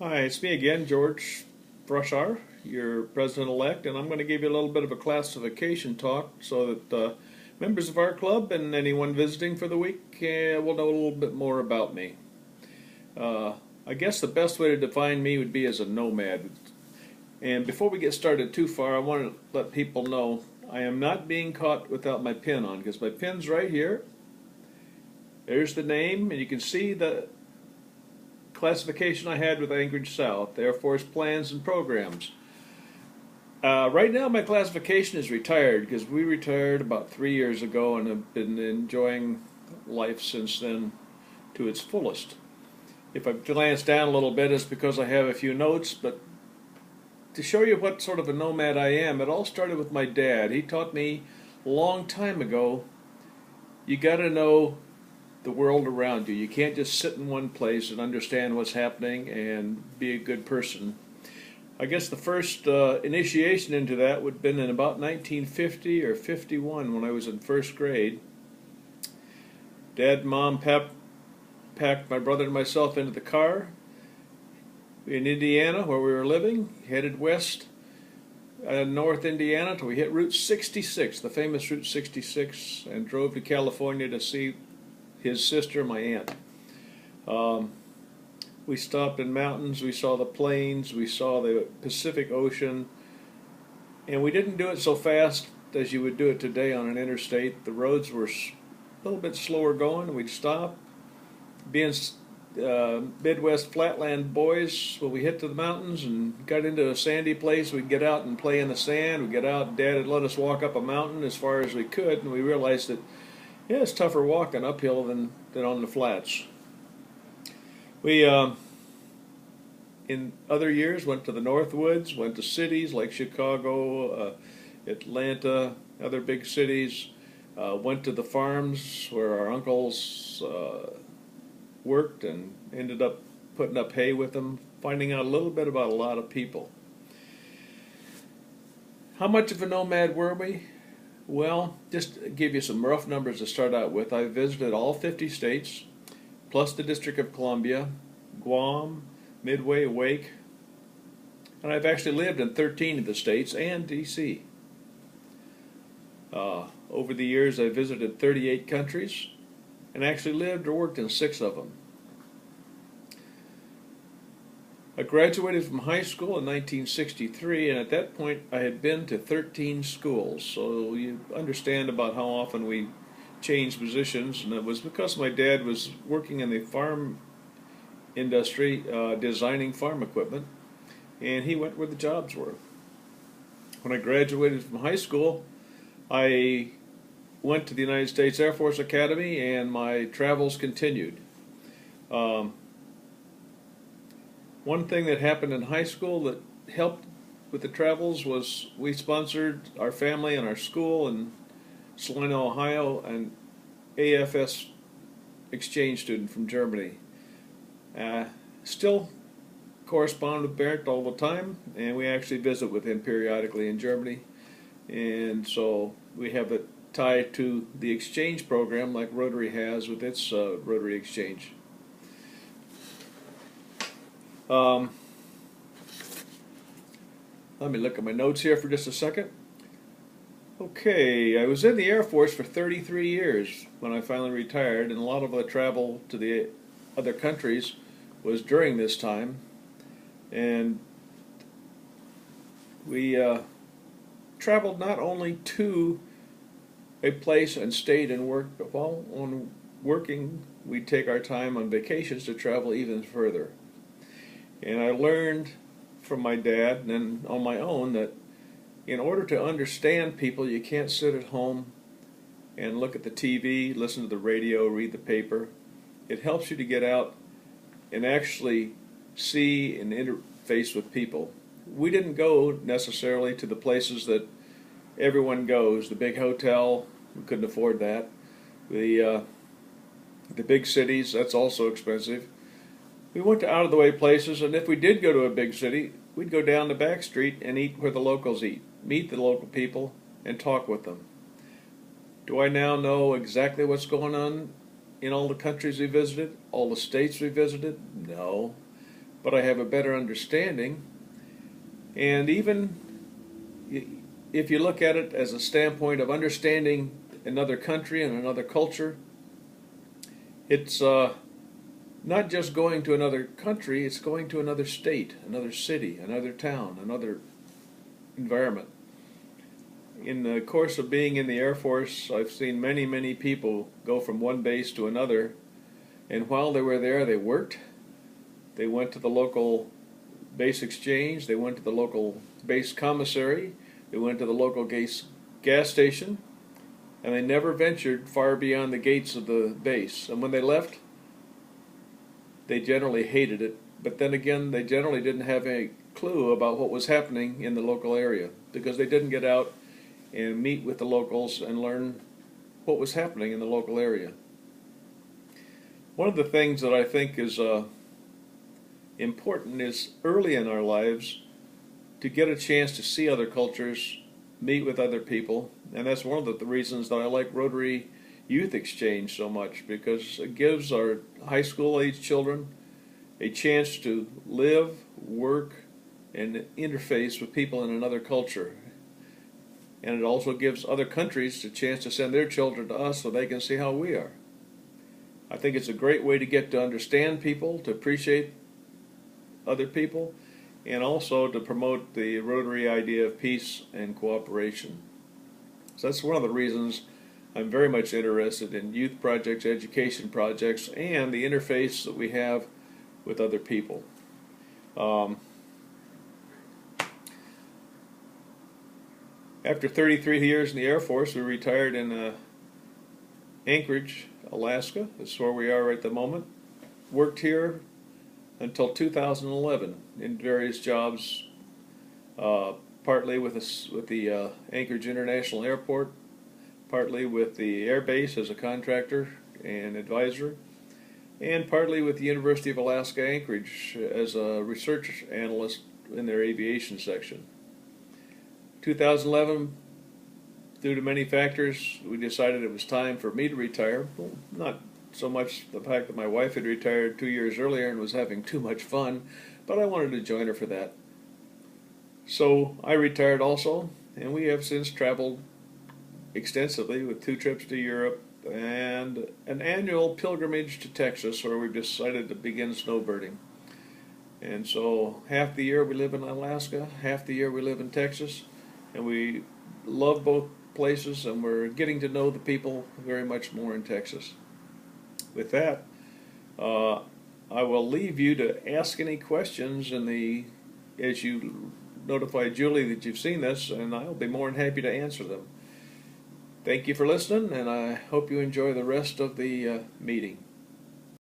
Hi, it's me again, George Brushar, your president-elect, and I'm going to give you a little bit of a classification talk so that members of our club and anyone visiting for the week will know a little bit more about me. Uh, I guess the best way to define me would be as a nomad. And before we get started too far, I want to let people know I am not being caught without my pin on, because my pin's right here. There's the name, and you can see the classification I had with Anchorage South, Air Force Plans and Programs. Right now my classification is retired because we retired about 3 years ago and have been enjoying life since then to its fullest. If I glance down a little bit, it's because I have a few notes, but to show you what sort of a nomad I am, it all started with my dad. He taught me a long time ago, you got to know the world around you. You can't just sit in one place and understand what's happening and be a good person. I guess the first initiation into that would have been in about 1950 or 51 when I was in first grade. Dad and Mom packed my brother and myself into the car in Indiana where we were living, headed west North Indiana till we hit Route 66, the famous Route 66, and drove to California to see his sister, my aunt. We stopped in mountains, we saw the plains, we saw the Pacific Ocean, and we didn't do it so fast as you would do it today on an interstate. The roads were a little bit slower going, and we'd stop. Being Midwest flatland boys, when we hit to the mountains and got into a sandy place, we'd get out and play in the sand. We'd get out, Dad would let us walk up a mountain as far as we could, and we realized that yeah, it's tougher walking uphill than on the flats. We, in other years, went to the Northwoods, went to cities like Chicago, Atlanta, other big cities, went to the farms where our uncles worked and ended up putting up hay with them, finding out a little bit about a lot of people. How much of a nomad were we? Well, just to give you some rough numbers to start out with, I visited all 50 states, plus the District of Columbia, Guam, Midway, Wake, and I've actually lived in 13 of the states and D.C. Over the years, I visited 38 countries and actually lived or worked in 6 of them. I graduated from high school in 1963, and at that point I had been to 13 schools, so you understand about how often we changed positions, and it was because my dad was working in the farm industry, designing farm equipment, and he went where the jobs were. When I graduated from high school, I went to the United States Air Force Academy, and my travels continued. One thing that happened in high school that helped with the travels was we sponsored our family and our school in Salina, Ohio, an AFS exchange student from Germany. Still correspond with Bernd all the time, and we actually visit with him periodically in Germany. And so we have a tie to the exchange program like Rotary has with its Rotary Exchange. Let me look at my notes here for just a second. Okay, I was in the Air Force for 33 years when I finally retired, and a lot of the travel to the other countries was during this time. And we traveled not only to a place and stayed and worked, but while on working, we'd take our time on vacations to travel even further. And I learned from my dad and then on my own that in order to understand people, you can't sit at home and look at the TV, listen to the radio, read the paper. It helps you to get out and actually see and interface with people. We didn't go necessarily to the places that everyone goes. The big hotel, we couldn't afford that. The big cities, that's also expensive. We went to out-of-the-way places, and if we did go to a big city, we'd go down the back street and eat where the locals eat, meet the local people, and talk with them. Do I now know exactly what's going on in all the countries we visited, all the states we visited? No. but I have a better understanding. And even if you look at it as a standpoint of understanding another country and another culture, it's not just going to another country, it's going to another state, another city, another town, another environment. In the course of being in the Air Force, I've seen many, many people go from one base to another, and while they were there, they worked. They went to the local base exchange, they went to the local base commissary, they went to the local gas station, and they never ventured far beyond the gates of the base. And when they left, they generally hated it, but then again, they generally didn't have any clue about what was happening in the local area, because they didn't get out and meet with the locals and learn what was happening in the local area. One of the things that I think is important is early in our lives to get a chance to see other cultures, meet with other people, and that's one of the reasons that I like Rotary Youth Exchange so much, because it gives our high school age children a chance to live, work, and interface with people in another culture. And it also gives other countries a chance to send their children to us so they can see how we are. I think it's a great way to get to understand people, to appreciate other people, and also to promote the Rotary idea of peace and cooperation. So that's one of the reasons I'm very much interested in youth projects, education projects, and the interface that we have with other people. After 33 years in the Air Force, we retired in Anchorage, Alaska. That's where we are at the moment. Worked here until 2011 in various jobs, partly with the Anchorage International Airport, partly with the Air Base as a contractor and advisor, and partly with the University of Alaska Anchorage as a research analyst in their aviation section. 2011, due to many factors, we decided it was time for me to retire. Well, not so much the fact that my wife had retired 2 years earlier and was having too much fun, but I wanted to join her for that. So I retired also, and we have since traveled extensively with 2 trips to Europe and an annual pilgrimage to Texas, where we've decided to begin snowbirding. And so half the year we live in Alaska, half the year we live in Texas, and we love both places, and we're getting to know the people very much more in Texas. With that, I will leave you to ask any questions as you notify Julie that you've seen this, and I'll be more than happy to answer them. Thank you for listening, and I hope you enjoy the rest of the meeting.